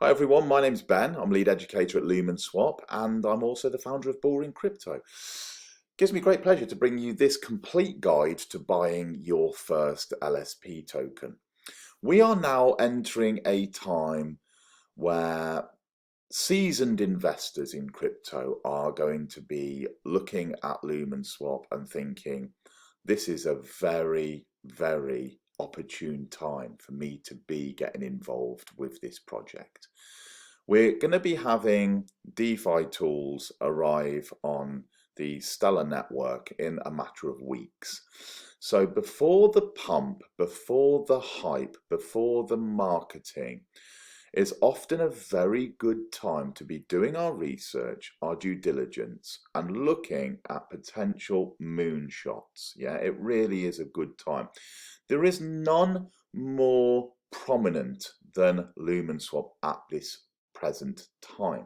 Hi everyone, my name's Ben. I'm lead educator at Lumenswap and I'm also the founder of Boring Crypto. Gives me great pleasure to bring you this complete guide to buying your first LSP token. We are now entering a time where seasoned investors in crypto are going to be looking at Lumenswap and thinking, this is a very, very opportune time for me to be getting involved with this project. We're going to be having DeFi tools arrive on the Stellar network in a matter of weeks. So before the pump, before the hype, before the marketing, is often a very good time to be doing our research, our due diligence, and looking at potential moonshots. Yeah, it really is a good time. There is none more prominent than Lumenswap at this present time.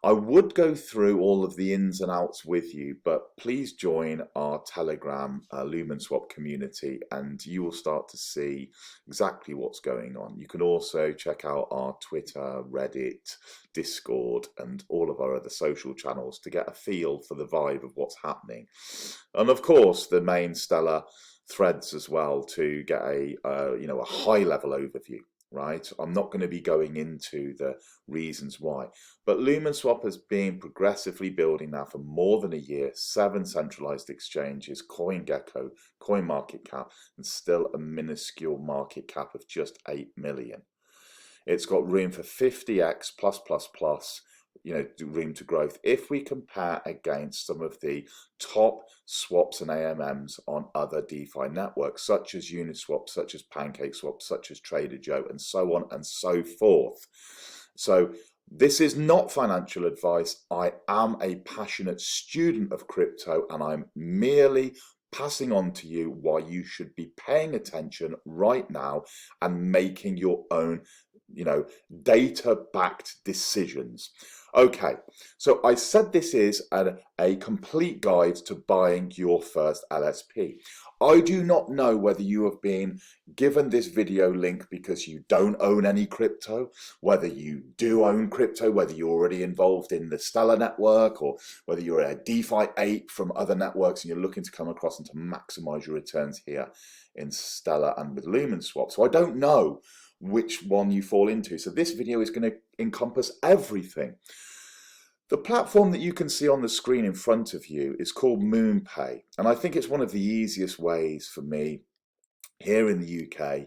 I would go through all of the ins and outs with you, but please join our Telegram Lumenswap community and you will start to see exactly what's going on. You can also check out our Twitter, Reddit, Discord, and all of our other social channels to get a feel for the vibe of what's happening. And of course, the main Stellar threads as well to get a high-level overview. Right, I'm not going to be going into the reasons why, but Lumenswap has been progressively building now for more than a year, 7 centralized exchanges, CoinGecko, CoinMarketCap, and still a minuscule market cap of just 8 million. It's got room for 50x plus, room to growth if we compare against some of the top swaps and AMMs on other DeFi networks, such as Uniswap, such as PancakeSwap, such as Trader Joe, and so on and so forth. So this is not financial advice. I am a passionate student of crypto, and I'm merely passing on to you why you should be paying attention right now and making your own data-backed decisions. Okay, so I said this is a complete guide to buying your first LSP. I do not know whether you have been given this video link because you don't own any crypto, whether you do own crypto, whether you're already involved in the Stellar network, or whether you're a DeFi ape from other networks and you're looking to come across and to maximize your returns here in Stellar and with Lumenswap. So I don't know which one you fall into. So this video is going to encompass everything. The platform that you can see on the screen in front of you is called MoonPay, and I think it's one of the easiest ways for me here in the UK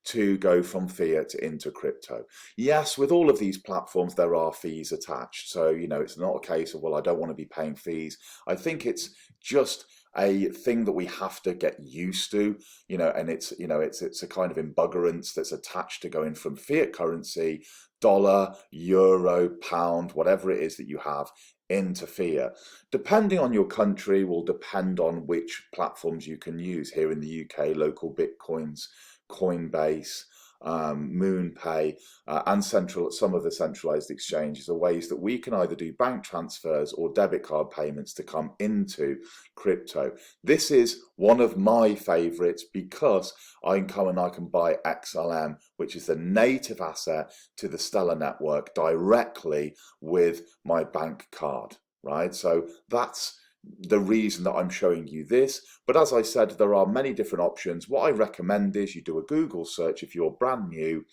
to go from fiat into crypto. Yes, with all of these platforms there are fees attached, so it's not a case of, well, I don't want to be paying fees. I think it's just a thing that we have to get used to, and it's a kind of embuggerance that's attached to going from fiat currency, dollar, euro, pound, whatever it is that you have, into fiat. Depending on your country will depend on which platforms you can use. Here in the UK, local Bitcoins, Coinbase, MoonPay, and some of the centralized exchanges are ways that we can either do bank transfers or debit card payments to come into crypto. This is one of my favorites because I can buy XLM, which is the native asset to the Stellar network, directly with my bank card, right? So that's the reason that I'm showing you this. But as I said, there are many different options. What I recommend is you do a Google search if you're brand new,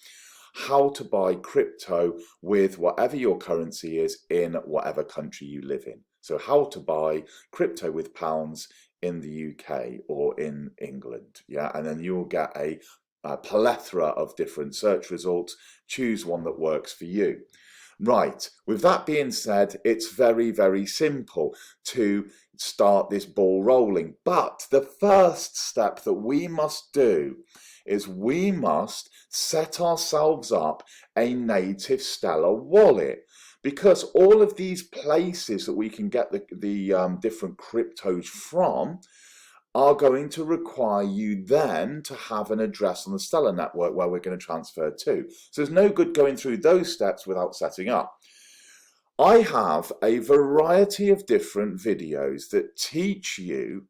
how to buy crypto with whatever your currency is in whatever country you live in. So how to buy crypto with pounds in the UK or in England. Yeah, and then you'll get a plethora of different search results. Choose one that works for you. Right, with that being said, it's very, very simple to start this ball rolling. But the first step that we must do is we must set ourselves up a native Stellar wallet. Because all of these places that we can get the different cryptos from are going to require you then to have an address on the Stellar network where we're going to transfer to. So there's no good going through those steps without setting up. I have a variety of different videos that teach you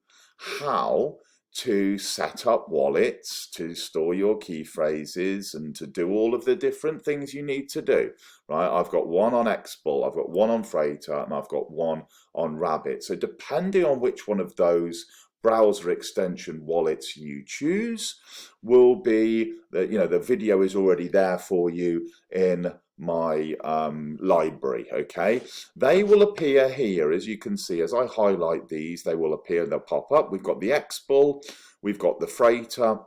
how to set up wallets, to store your key phrases, and to do all of the different things you need to do, right? I've got one on Expel, I've got one on Freighter, and I've got one on Rabbit. So depending on which one of those browser extension wallets you choose will be, the video is already there for you in my library. Okay, they will appear here, as you can see. As I highlight these, they will appear, they'll pop up. We've got the Expel, we've got the Freighter,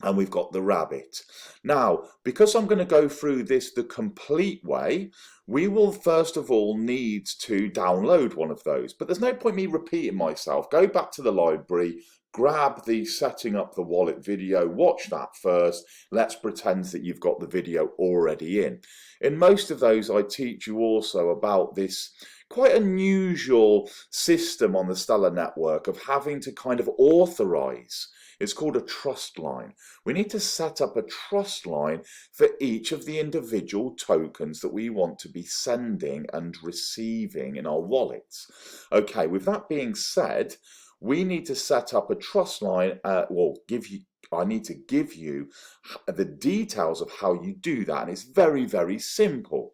and we've got the Rabbit. Now, because I'm going to go through this the complete way, we will first of all need to download one of those. But there's no point me repeating myself. Go back to the library, grab the setting up the wallet video, watch that first. Let's pretend that you've got the video already in. In most of those, I teach you also about this quite unusual system on the Stellar network of having to kind of authorize. It's called a trust line. We need to set up a trust line for each of the individual tokens that we want to be sending and receiving in our wallets. Okay, with that being said, we need to set up a trust line, I need to give you the details of how you do that, and it's very, very simple.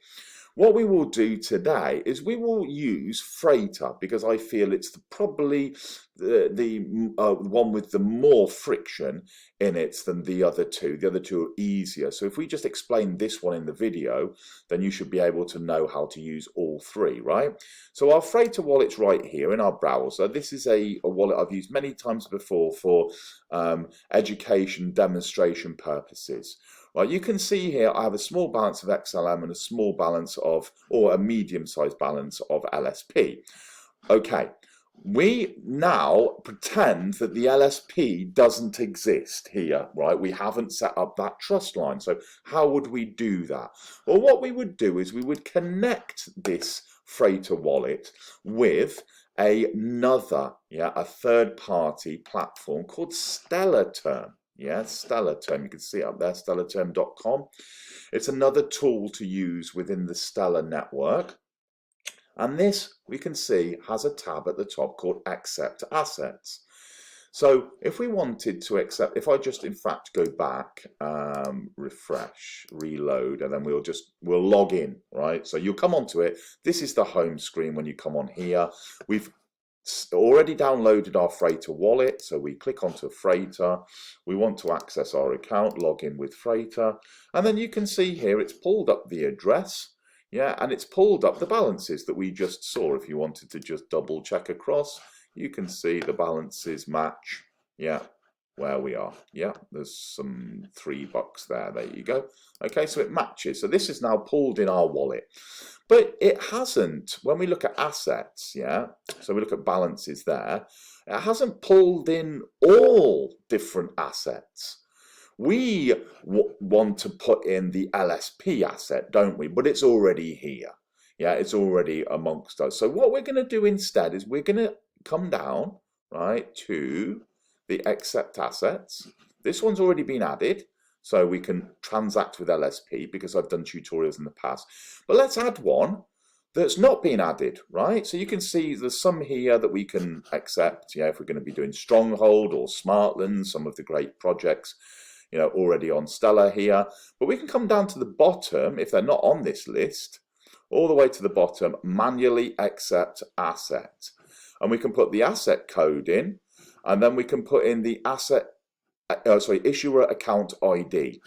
What we will do today is we will use Freighter because I feel it's probably the one with the more friction in it than the other two. The other two are easier. So if we just explain this one in the video, then you should be able to know how to use all three, right? So our Freighter wallet's right here in our browser. This is a wallet I've used many times before for education demonstration purposes. Right, you can see here I have a small balance of XLM and a small balance of, or a medium-sized balance of LSP. Okay, we now pretend that the LSP doesn't exist here, right? We haven't set up that trust line. So how would we do that? Well, what we would do is we would connect this Freighter wallet with another, a third-party platform called Stellar. Yeah, Stellar. You can see it up there, stellarterm.com. It's another tool to use within the Stellar network. And this, we can see, has a tab at the top called Accept Assets. So if we wanted to accept, if I just in fact go back, refresh, reload, and then we'll log in, right? So you'll come onto it. This is the home screen when you come on here. We've already downloaded our Freighter wallet, so we click onto Freighter. We want to access our account, log in with Freighter, and then you can see here it's pulled up the address, and it's pulled up the balances that we just saw. If you wanted to just double check across, you can see the balances match, where we are. There's some $3 there. There you go. Okay, so it matches. So this is now pulled in our wallet. But it hasn't, when we look at assets, so we look at balances there, it hasn't pulled in all different assets. We want to put in the LSP asset, don't we? But it's already here. It's already amongst us. So what we're going to do instead is we're going to come down, right, to the accept assets. This one's already been added, so we can transact with LSP because I've done tutorials in the past. But let's add one that's not been added, right? So you can see there's some here that we can accept, if we're going to be doing Stronghold or Smartland, some of the great projects, already on Stellar here. But we can come down to the bottom, if they're not on this list, all the way to the bottom, manually accept asset. And we can put the asset code in, and then we can put in the issuer account ID.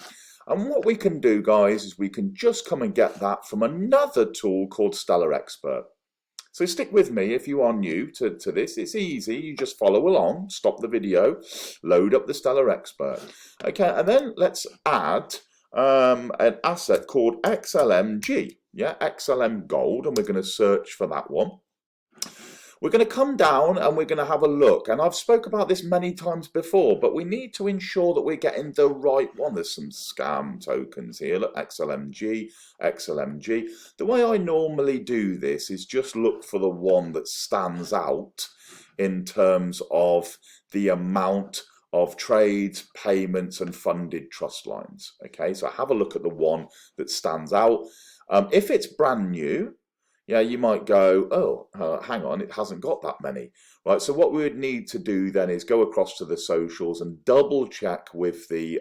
And what we can do, guys, is we can just come and get that from another tool called Stellar Expert. So stick with me if you are new to this. It's easy. You just follow along, stop the video, load up the Stellar Expert. Okay, and then let's add an asset called XLMG. XLM Gold, and we're going to search for that one. We're going to come down and we're going to have a look. And I've spoke about this many times before, but we need to ensure that we're getting the right one. There's some scam tokens here. Look, XLMG. The way I normally do this is just look for the one that stands out in terms of the amount of trades, payments, and funded trust lines. Okay, so have a look at the one that stands out. If it's brand new, Yeah, you might go, oh, hang on, it hasn't got that many. Right, so what we would need to do then is go across to the socials and double check with the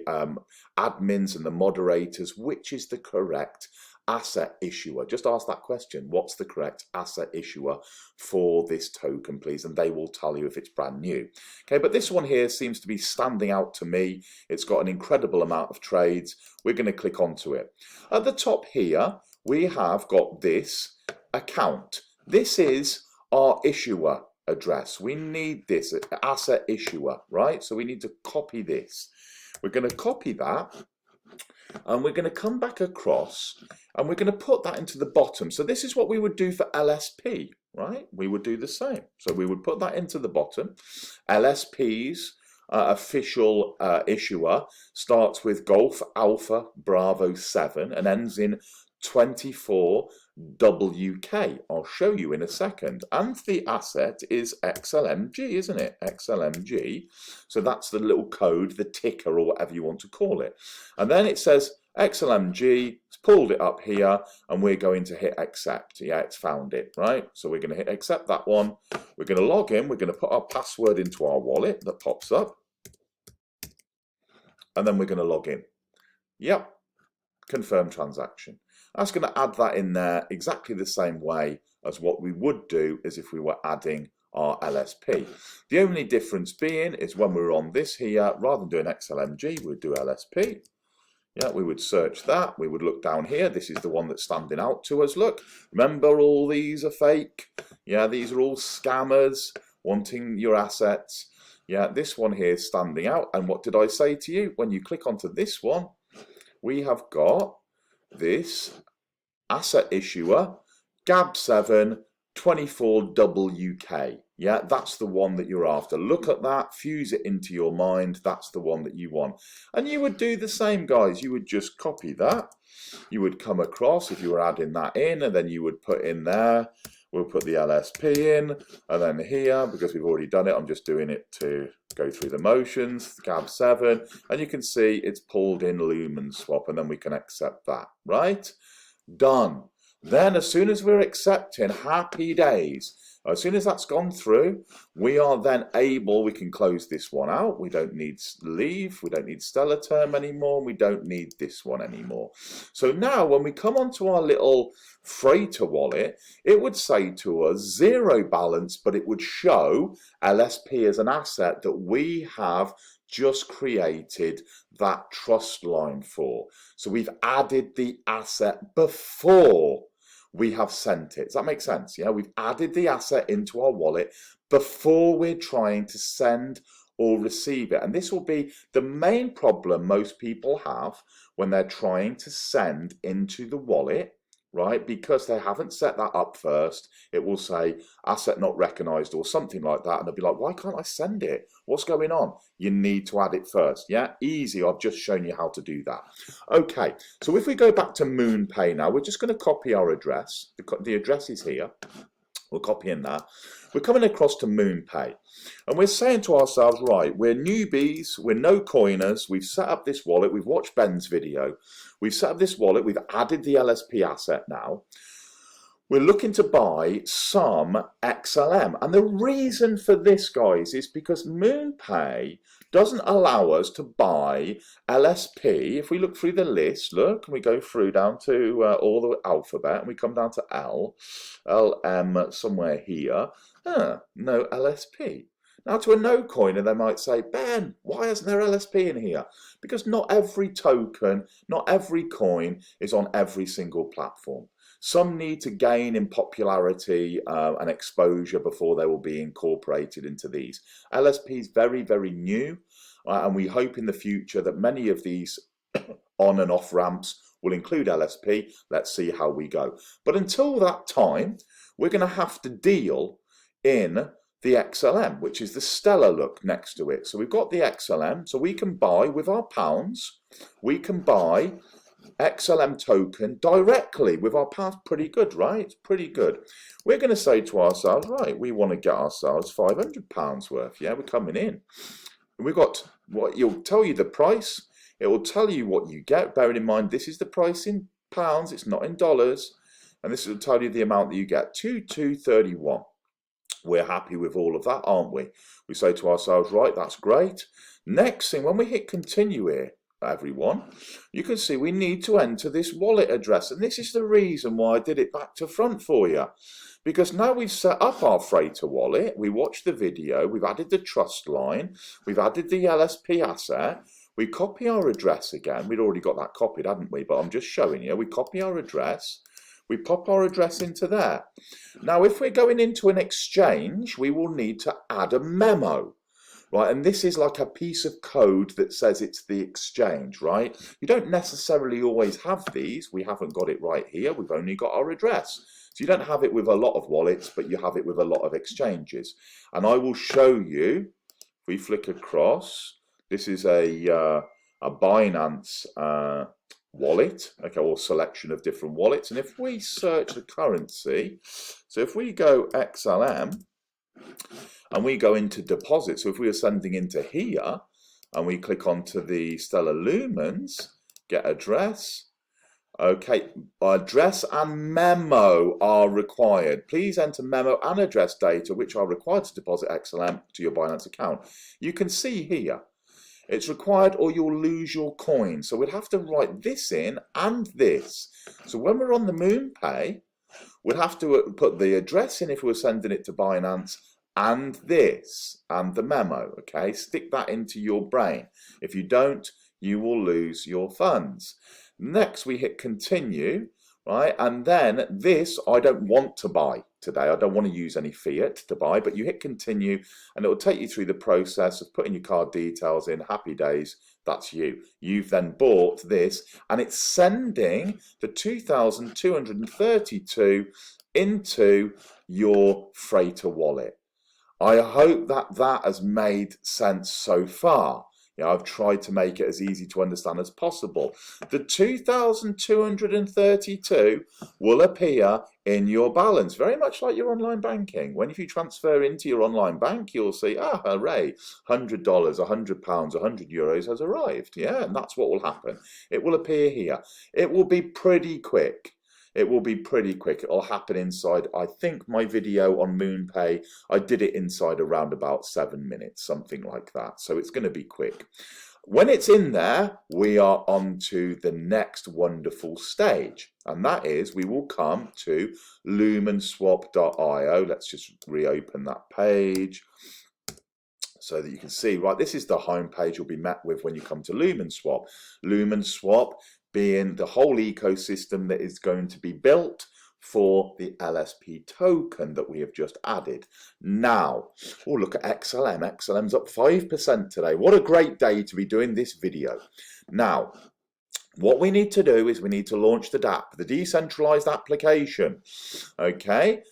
admins and the moderators which is the correct asset issuer. Just ask that question. What's the correct asset issuer for this token, please? And they will tell you if it's brand new. Okay, but this one here seems to be standing out to me. It's got an incredible amount of trades. We're going to click onto it. At the top here, we have got this account. This is our issuer address. We need this asset issuer, right? So we need to copy this. We're going to copy that. And we're going to come back across and we're going to put that into the bottom. So this is what we would do for LSP, right? We would do the same. So we would put that into the bottom. LSP's official issuer starts with Golf Alpha Bravo 7 and ends in 24 WK. I'll show you in a second. And the asset is XLMG, isn't it? XLMG. So that's the little code, the ticker, or whatever you want to call it. And then it says XLMG. It's pulled it up here, and we're going to hit accept. Yeah, it's found it, right? So we're going to hit accept that one. We're going to log in. We're going to put our password into our wallet that pops up. And then we're going to log in. Yep. Confirm transaction. That's going to add that in there exactly the same way as what we would do as if we were adding our LSP. The only difference being is when we're on this here, rather than doing XLMG, we'd do LSP. Yeah, we would search that. We would look down here. This is the one that's standing out to us. Look, remember all these are fake. Yeah, these are all scammers wanting your assets. Yeah, this one here is standing out. And what did I say to you? When you click onto this one, we have got this asset issuer, GAB7 24WK. Yeah, that's the one that you're after. Look at that, fuse it into your mind. That's the one that you want. And you would do the same, guys. You would just copy that. You would come across if you were adding that in, and then you would put in there. We'll put the LSP in, and then here, because we've already done it, I'm just doing it to go through the motions, GAB7, and you can see it's pulled in Lumenswap, and then we can accept that, right? Done. Then as soon as we're accepting, happy days. As soon as that's gone through, we are then able, we can close this one out. We don't need leave, we don't need stellar term anymore, we don't need this one anymore. So now when we come onto our little freighter wallet, it would say to us zero balance, but it would show LSP as an asset that we have just created that trust line for. So we've added the asset before we have sent it. Does that make sense? Yeah, we've added the asset into our wallet before we're trying to send or receive it. And this will be the main problem most people have when they're trying to send into the wallet, right? Because they haven't set that up first. It will say asset not recognized or something like that. And they'll be like, why can't I send it? What's going on? You need to add it first. Yeah, easy. I've just shown you how to do that. Okay, so if we go back to MoonPay now, we're just going to copy our address. The address is here. We're copying that. We're coming across to MoonPay. And we're saying to ourselves, right, we're newbies, we're no coiners, we've set up this wallet, we've watched Ben's video, we've set up this wallet, we've added the LSP asset now. We're looking to buy some XLM. And the reason for this, guys, is because MoonPay doesn't allow us to buy LSP. If we look through the list, look, and we go through down to all the alphabet, and we come down to L, LM, somewhere here. No LSP. Now, to a no coiner, they might say, Ben, why isn't there LSP in here? Because not every token, not every coin is on every single platform. Some need to gain in popularity and exposure before they will be incorporated into these. LSP is very, very new, and we hope in the future that many of these on and off ramps will include LSP. Let's see how we go. But until that time, we're going to have to deal in the XLM, which is the stellar look next to it. So we've got the XLM, so we can buy with our pounds, we can buy XLM token directly with our pounds. Pretty good, right? It's pretty good. We're going to say to ourselves, right, we want to get ourselves £500 worth. Yeah, we're coming in. And we've got what you'll tell you the price. It will tell you what you get. Bearing in mind, this is the price in pounds. It's not in dollars. and this will tell you the amount that you get, 2231. We're happy with all of that, aren't we? We say to ourselves, right, that's great. Next thing, when we hit continue here, everyone, you can see we need to enter this wallet address, and this is the reason why I did it back to front for you, because now we've set up our freighter wallet, we watched the video, we've added the trust line, we've added the LSP asset, we copy our address again. We'd already got that copied, hadn't we? But I'm just showing you. We copy our address, we pop our address into there. Now if we're going into an exchange, we will need to add a memo. Right, and this is like a piece of code that says it's the exchange, right? You don't necessarily always have these. We haven't got it right here. We've only got our address. So you don't have it with a lot of wallets, but you have it with a lot of exchanges. And I will show you, if we flick across, this is a Binance wallet, okay, or selection of different wallets. And if we search the currency, so if we go XLM, and we go into deposit, so if we are sending into here, and we click onto the Stellar Lumens, get address, okay, address and memo are required. Please enter memo and address data, which are required to deposit XLM to your Binance account. You can see here, it's required or you'll lose your coin. So we'd have to write this in and this. So when we're on the MoonPay, we'd have to put the address in if we were sending it to Binance, and this, and the memo, okay? Stick that into your brain. If you don't, you will lose your funds. Next, we hit continue, right? And then this, I don't want to buy today. I don't want to use any fiat to buy, but you hit continue, and it will take you through the process of putting your card details in. Happy days, that's you. You've then bought this, and it's sending the 2,232 into your freighter wallet. I hope that that has made sense so far. You know, I've tried to make it as easy to understand as possible. The 2,232 will appear in your balance, very much like your online banking. When if you transfer into your online bank, you'll see, ah, hooray, $100, £100, €100 has arrived. Yeah, and that's what will happen. It will appear here. It will be pretty quick. It will be pretty quick. It'll happen inside, I think my video on MoonPay, I did it inside around about 7 minutes, something like that. So it's going to be quick. When it's in there, we are on to the next wonderful stage. And that is, we will come to Lumenswap.io. Let's just reopen that page so that you can see, right, this is the home page you'll be met with when you come to Lumenswap. Lumenswap being the whole ecosystem that is going to be built for the LSP token that we have just added. Now, we'll look at XLM. XLM's up 5% today. What a great day to be doing this video. Now, what we need to do is we need to launch the DApp, the decentralized application. Okay.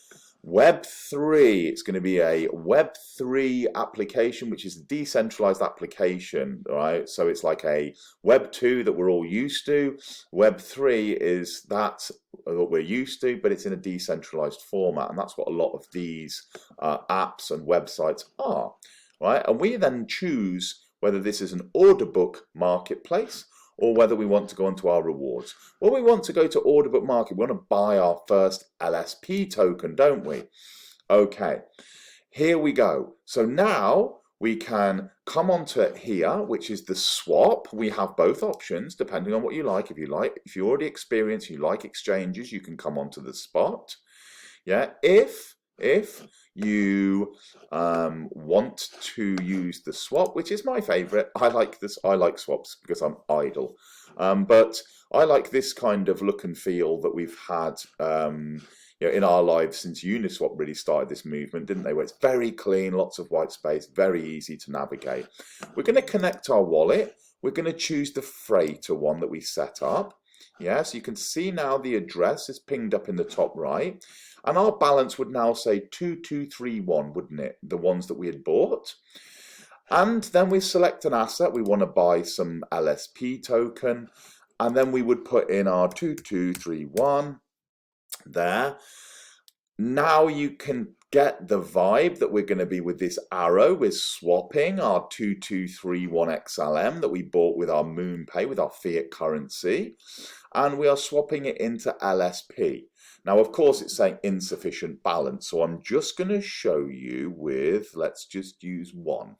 Web3, it's going to be a Web3 application, which is a decentralized application, right? So it's like a Web2 that we're all used to. Web3 is that what we're used to, but it's in a decentralized format, and that's what a lot of these apps and websites are, right? And we then choose whether this is an order book marketplace or whether we want to go onto our rewards. Well, we want to go to order book market. We want to buy our first LSP token, don't we? Okay, here we go. So now we can come onto here, which is the swap. We have both options, depending on what you like. If you already experience, you like exchanges, you can come onto the spot. Yeah, if you want to use the swap, which is my favorite. I like swaps because I'm idle, but I like this kind of look and feel that we've had in our lives since Uniswap really started this movement, didn't they? Where it's very clean, lots of white space, very easy to navigate. We're going to connect our wallet. We're going to choose the freighter one that we set up. Yeah, so you can see now the address is pinged up in the top right. And our balance would now say 2231, wouldn't it? The ones that we had bought. And then we select an asset. We want to buy some LSP token. And then we would put in our 2231 there. Now you can get the vibe that we're going to be with this arrow? We're swapping our 2231 XLM that we bought with our MoonPay, with our fiat currency, and we are swapping it into LSP. Now, of course, it's saying insufficient balance, so I'm just going to show you with, let's just use one.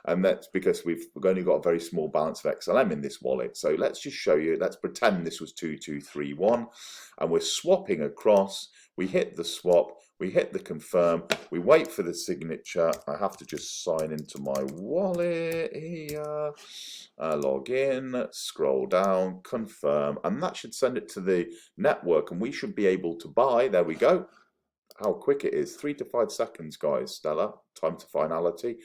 And that's because we've only got a very small balance of XLM in this wallet. So let's just show you, let's pretend this was 2231, and we're swapping across. We hit the swap, we hit the confirm, we wait for the signature. I have to just sign into my wallet here, log in, scroll down, confirm, and that should send it to the network, and we should be able to buy. There we go. How quick it is, 3 to 5 seconds, guys. Stellar, time to finality.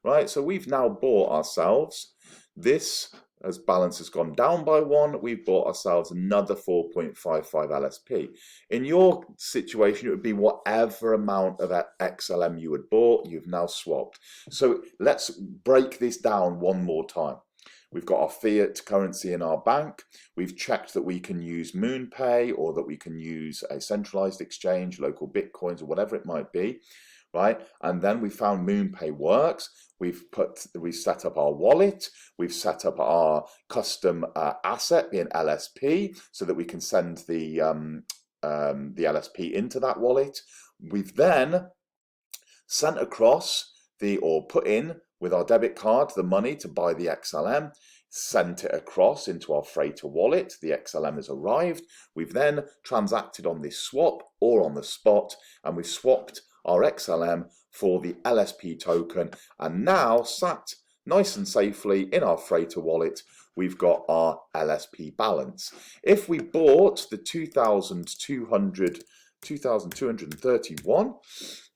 Right, so we've now bought ourselves this. As balance has gone down by 1, we've bought ourselves another 4.55 LSP. In your situation, it would be whatever amount of XLM you had bought, you've now swapped. So let's break this down one more time. We've got our fiat currency in our bank. We've checked that we can use MoonPay, or that we can use a centralized exchange, local bitcoins, or whatever it might be. Right, and then we found MoonPay works. We've set up our wallet. We've set up our custom asset being LSP, so that we can send the LSP into that wallet. We've then sent across or put in with our debit card the money to buy the XLM. Sent it across into our freighter wallet. The XLM has arrived. We've then transacted on this swap or on the spot, and we've swapped our XLM for the LSP token, and now sat nice and safely in our freighter wallet, we've got our LSP balance. If we bought the 2,231,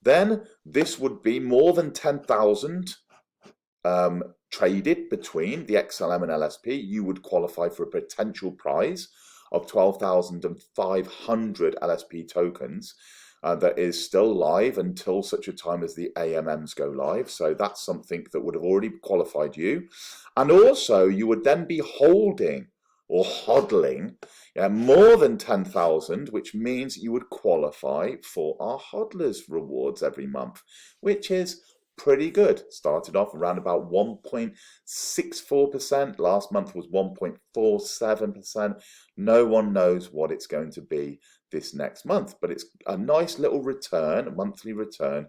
then this would be more than 10,000 traded between the XLM and LSP. You would qualify for a potential prize of 12,500 LSP tokens. That is still live until such a time as the AMMs go live. So that's something that would have already qualified you. And also you would then be holding or hodling more than 10,000, which means you would qualify for our hodlers rewards every month, which is pretty good. Started off around about 1.64%. Last month was 1.47%. No one knows what it's going to be this next month, but it's a nice little return, a monthly return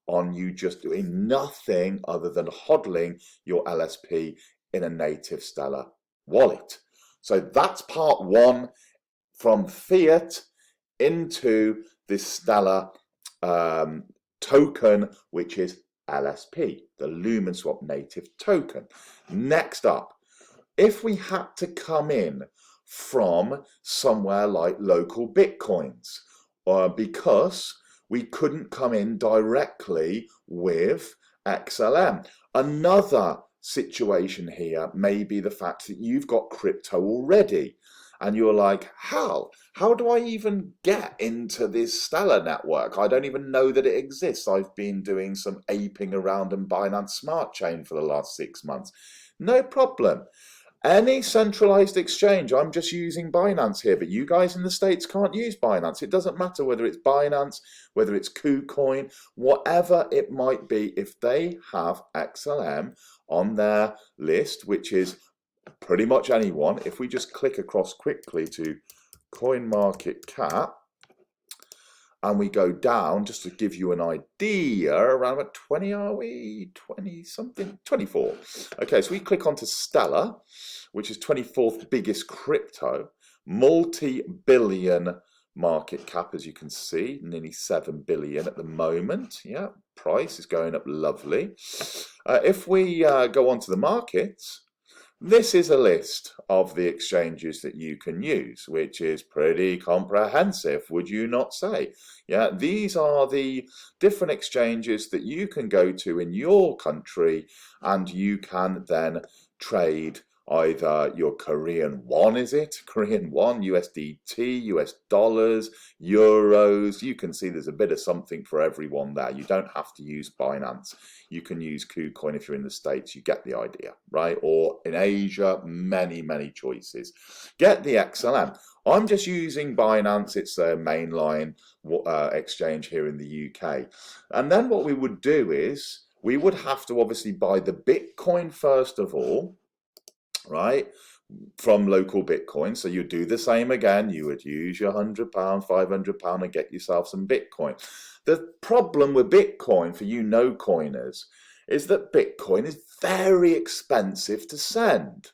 on you just doing nothing other than hodling your LSP in a native Stellar wallet. So that's part one, from fiat into this Stellar token, which is LSP, the Lumenswap native token. Next up, if we had to come in from somewhere like local bitcoins, because we couldn't come in directly with XLM. Another situation here may be the fact that you've got crypto already, and you're like, how do I even get into this Stellar network? I don't even know that it exists. I've been doing some aping around in Binance Smart Chain for the last 6 months. No problem. Any centralized exchange, I'm just using Binance here, but you guys in the States can't use Binance. It doesn't matter whether it's Binance, whether it's KuCoin, whatever it might be. If they have XLM on their list, which is pretty much anyone, if we just click across quickly to CoinMarketCap, and we go down, just to give you an idea, around about 20, are we? 20 something? 24. Okay, so we click onto Stellar, which is 24th biggest crypto, multi-billion market cap, as you can see, nearly 7 billion at the moment. Yeah, price is going up lovely. If we go onto the markets, this is a list of the exchanges that you can use, which is pretty comprehensive, would you not say? Yeah, these are the different exchanges that you can go to in your country, and you can then trade either your Korean won, is it? Korean won, USDT, US dollars, euros. You can see there's a bit of something for everyone there. You don't have to use Binance. You can use KuCoin if you're in the States. You get the idea, right? Or in Asia, many, many choices. Get the XLM. I'm just using Binance. It's their mainline exchange here in the UK. And then what we would do is we would have to obviously buy the Bitcoin first of all, right, from local Bitcoin. So you do the same again. You would use your £100, £500 and get yourself some Bitcoin. The problem with Bitcoin for you no-coiners is that Bitcoin is very expensive to send.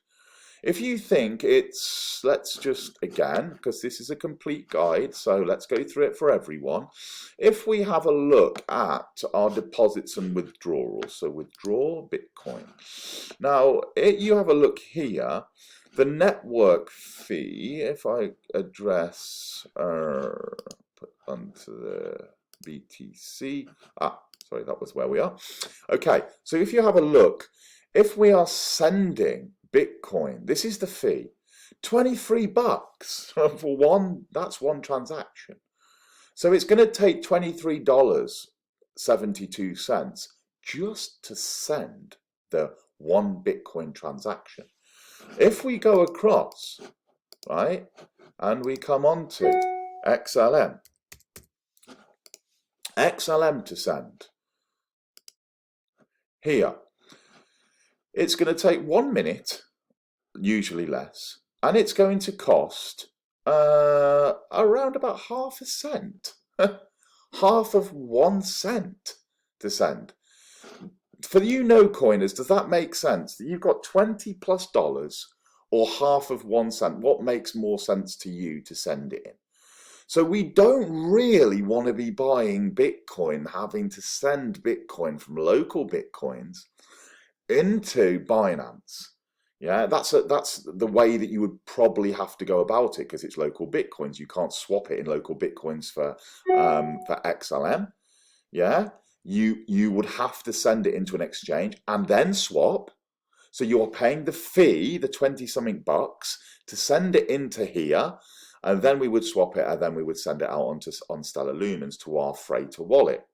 If you think it's, let's just, again, because this is a complete guide, so let's go through it for everyone. If we have a look at our deposits and withdrawals, so withdraw Bitcoin. Now, you have a look here, the network fee, if I address, put onto the BTC, sorry, that was where we are. Okay, so if you have a look, if we are sending Bitcoin, this is the fee, 23 bucks for one, that's one transaction. So it's going to take $23.72 just to send the one Bitcoin transaction. If we go across, right, and we come on to XLM to send, here, it's going to take 1 minute, usually less, and it's going to cost around about half a cent, half of 1 cent to send. For you no-coiners, does that make sense? That you've got $20+ or half of 1 cent? What makes more sense to you to send it in? So we don't really want to be buying Bitcoin, having to send Bitcoin from local Bitcoins into Binance. Yeah, that's the way that you would probably have to go about it, because it's local Bitcoins. You can't swap it in local Bitcoins for XLM. Yeah, you would have to send it into an exchange and then swap. So you're paying the fee, the 20-something bucks, to send it into here, and then we would swap it, and then we would send it out on Stellar Lumens to our freighter wallet.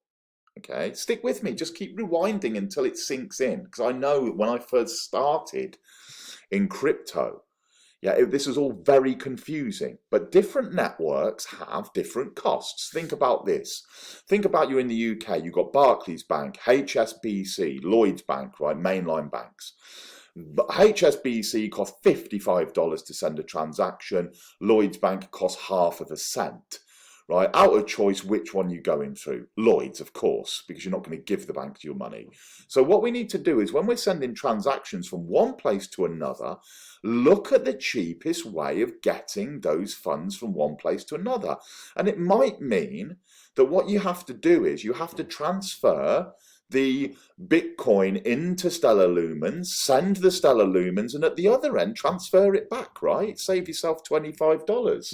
Okay, stick with me, just keep rewinding until it sinks in, because I know when I first started in crypto, this was all very confusing, but different networks have different costs. Think about this. Think about you in the UK, you've got Barclays Bank, HSBC, Lloyds Bank, right, mainline banks. HSBC costs $55 to send a transaction, Lloyds Bank costs half of a cent. Right, out of choice, which one you going through? Lloyds, of course, because you're not going to give the bank your money. So what we need to do is when we're sending transactions from one place to another, look at the cheapest way of getting those funds from one place to another. And it might mean that what you have to do is you have to transfer the Bitcoin into Stellar Lumens, send the Stellar Lumens, and at the other end, transfer it back, right? Save yourself $25.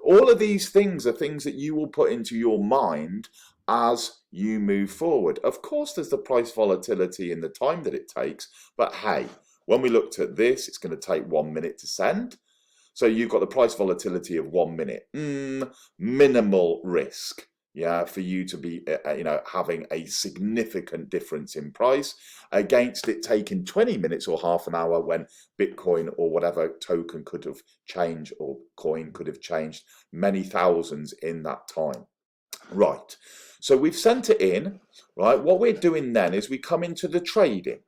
All of these things are things that you will put into your mind as you move forward. Of course, there's the price volatility and the time that it takes, but hey, when we looked at this, it's going to take 1 minute to send. So you've got the price volatility of 1 minute. Minimal risk, yeah, for you to be, having a significant difference in price against it taking 20 minutes or half an hour when Bitcoin or whatever token could have changed or coin could have changed many thousands in that time. Right, so we've sent it in, right? What we're doing then is we come into the trading.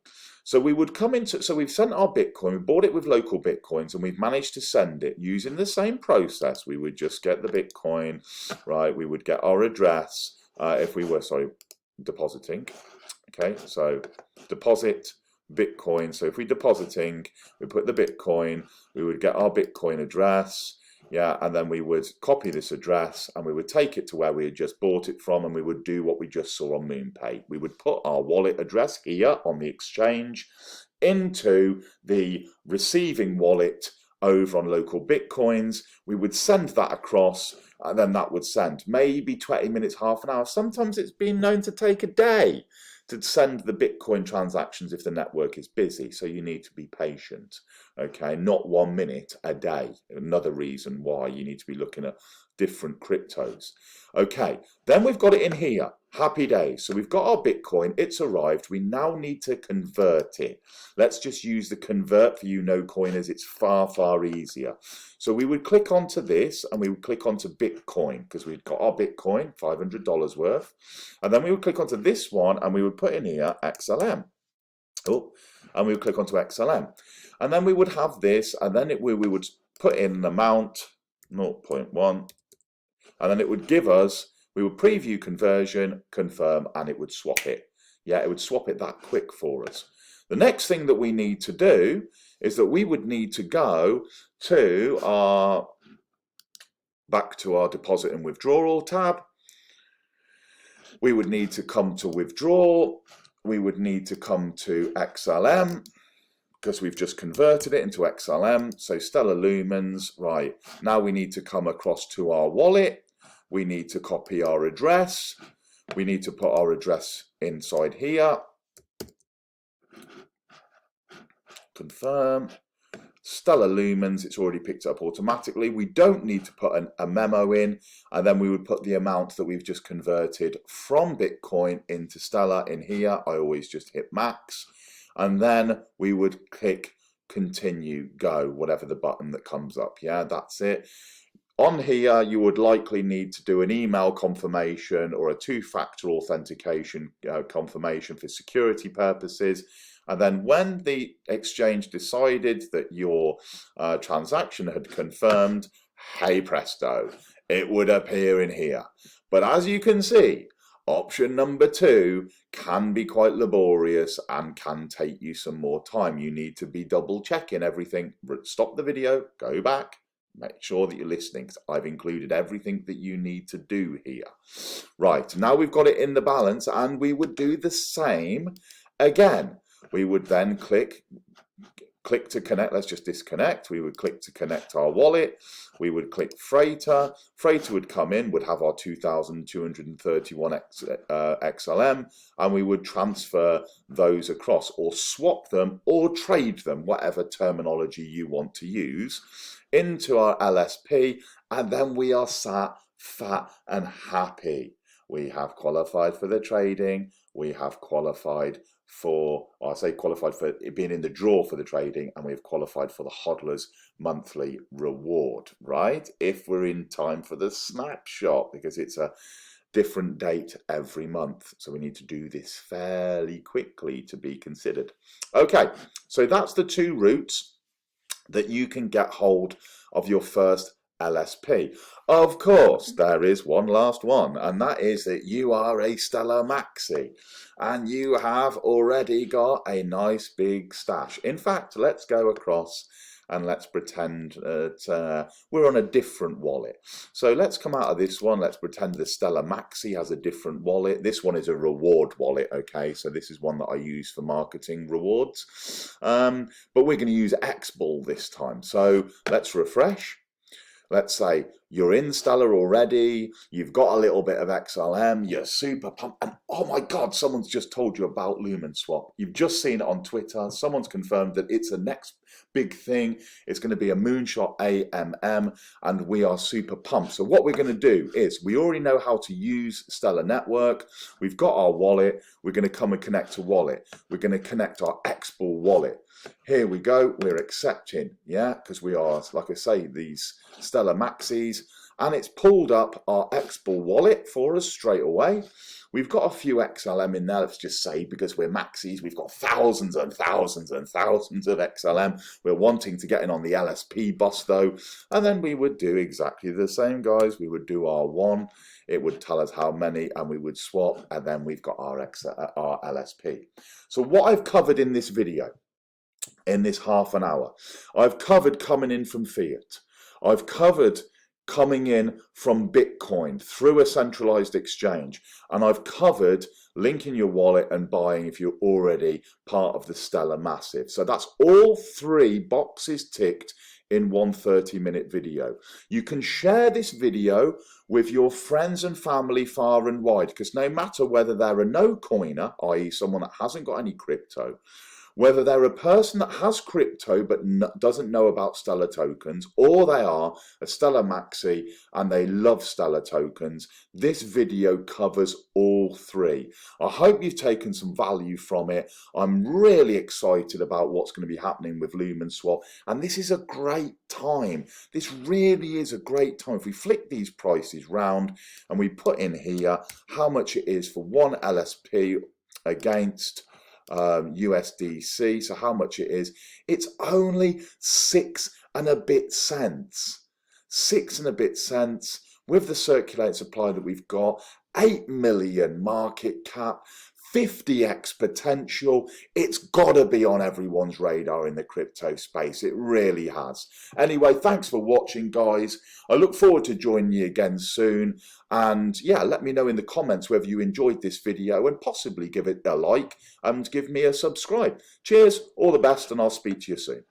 So we would come into, so we've sent our Bitcoin, we bought it with local Bitcoins, and we've managed to send it using the same process. We would just get the Bitcoin, right? We would get our address if we were, depositing. Okay, so deposit Bitcoin. So if we're depositing, we put the Bitcoin, we would get our Bitcoin address. Yeah, and then we would copy this address and we would take it to where we had just bought it from, and we would do what we just saw on MoonPay. We would put our wallet address here on the exchange into the receiving wallet over on local Bitcoins. We would send that across, and then that would send maybe 20 minutes, half an hour. Sometimes it's been known to take a day to send the Bitcoin transactions if the network is busy. So you need to be patient, okay? Not 1 minute a day. Another reason why you need to be looking at different cryptos. Okay, then we've got it in here. Happy days. So we've got our Bitcoin. It's arrived. We now need to convert it. Let's just use the convert for you no coiners. It's far, far easier. So we would click onto this and we would click onto Bitcoin because we've got our Bitcoin, $500 worth. And then we would click onto this one and we would put in here XLM. Oh, and we would click onto XLM. And then we would have this and then we would put in an amount, 0.1. And then it would give us, we would preview conversion, confirm, and it would swap it. Yeah, it would swap it that quick for us. The next thing that we need to do is that we would need to go to back to our deposit and withdrawal tab. We would need to come to withdraw. We would need to come to XLM because we've just converted it into XLM. So Stellar Lumens, right. Now we need to come across to our wallet. We need to copy our address. We need to put our address inside here. Confirm. Stellar Lumens, it's already picked up automatically. We don't need to put a memo in, and then we would put the amount that we've just converted from Bitcoin into Stellar in here. I always just hit max, and then we would click continue, go, whatever the button that comes up. Yeah, that's it. On here, you would likely need to do an email confirmation or a two-factor authentication confirmation for security purposes. And then when the exchange decided that your transaction had confirmed, hey presto, it would appear in here. But as you can see, option number 2 can be quite laborious and can take you some more time. You need to be double checking everything. Stop the video, go back. Make sure that you're listening because I've included everything that you need to do here. Right, now we've got it in the balance and we would do the same again. We would then click to connect. Let's just disconnect. We would click to connect our wallet. We would click Freighter. Freighter would come in, would have our 2,231 XLM, and we would transfer those across or swap them or trade them, whatever terminology you want to use, into our LSP, and then we are sat fat and happy. We have qualified for the trading. We have qualified for, or I say qualified for it being in the draw for the trading, and we've qualified for the hodler's monthly reward, right? If we're in time for the snapshot, because it's a different date every month. So we need to do this fairly quickly to be considered. Okay, so that's the 2 routes that you can get hold of your first LSP. Of course, there is one last one, and that is that you are a Stellar Maxi and you have already got a nice big stash. In fact, let's go across and let's pretend that we're on a different wallet. So let's come out of this one. Let's pretend the Stellar Maxi has a different wallet. This one is a reward wallet, okay? So this is one that I use for marketing rewards. But we're going to use XBull this time. So let's refresh. Let's say you're in Stellar already, you've got a little bit of XLM, you're super pumped, and oh my God, someone's just told you about Lumenswap. You've just seen it on Twitter. Someone's confirmed that it's the next big thing. It's going to be a moonshot AMM, and we are super pumped. So what we're going to do is, we already know how to use Stellar Network. We've got our wallet. We're going to come and connect to wallet. We're going to connect our XBull wallet. Here we go, we're accepting, yeah, because we are, like I say, these Stellar Maxis, and it's pulled up our XBull wallet for us straight away. We've got a few XLM in there, let's just say, because we're Maxis, we've got thousands and thousands and thousands of XLM. We're wanting to get in on the LSP bus though, and then we would do exactly the same, guys. We would do our 1, it would tell us how many, and we would swap, and then we've got our LSP. So what I've covered in this video, in this half an hour, I've covered coming in from Fiat. I've covered coming in from Bitcoin through a centralized exchange. And I've covered linking your wallet and buying if you're already part of the Stellar Massive. So that's all 3 boxes ticked in one 30-minute video. You can share this video with your friends and family far and wide, because no matter whether they're a no-coiner, i.e. someone that hasn't got any crypto, whether they're a person that has crypto but doesn't know about Stellar tokens, or they are a Stellar Maxi and they love Stellar tokens, this video covers all three. I hope you've taken some value from it. I'm really excited about what's going to be happening with Lumenswap, and this is a great time. This really is a great time. If we flick these prices round and we put in here how much it is for one LSP against USDC, so how much it is, it's only 6 and a bit cents. 6 and a bit cents with the circulating supply that we've got, 8 million market cap, 50x potential. It's got to be on everyone's radar in the crypto space. It really has. Anyway, thanks for watching, guys. I look forward to joining you again soon. And yeah, let me know in the comments whether you enjoyed this video, and possibly give it a like and give me a subscribe. Cheers, all the best, and I'll speak to you soon.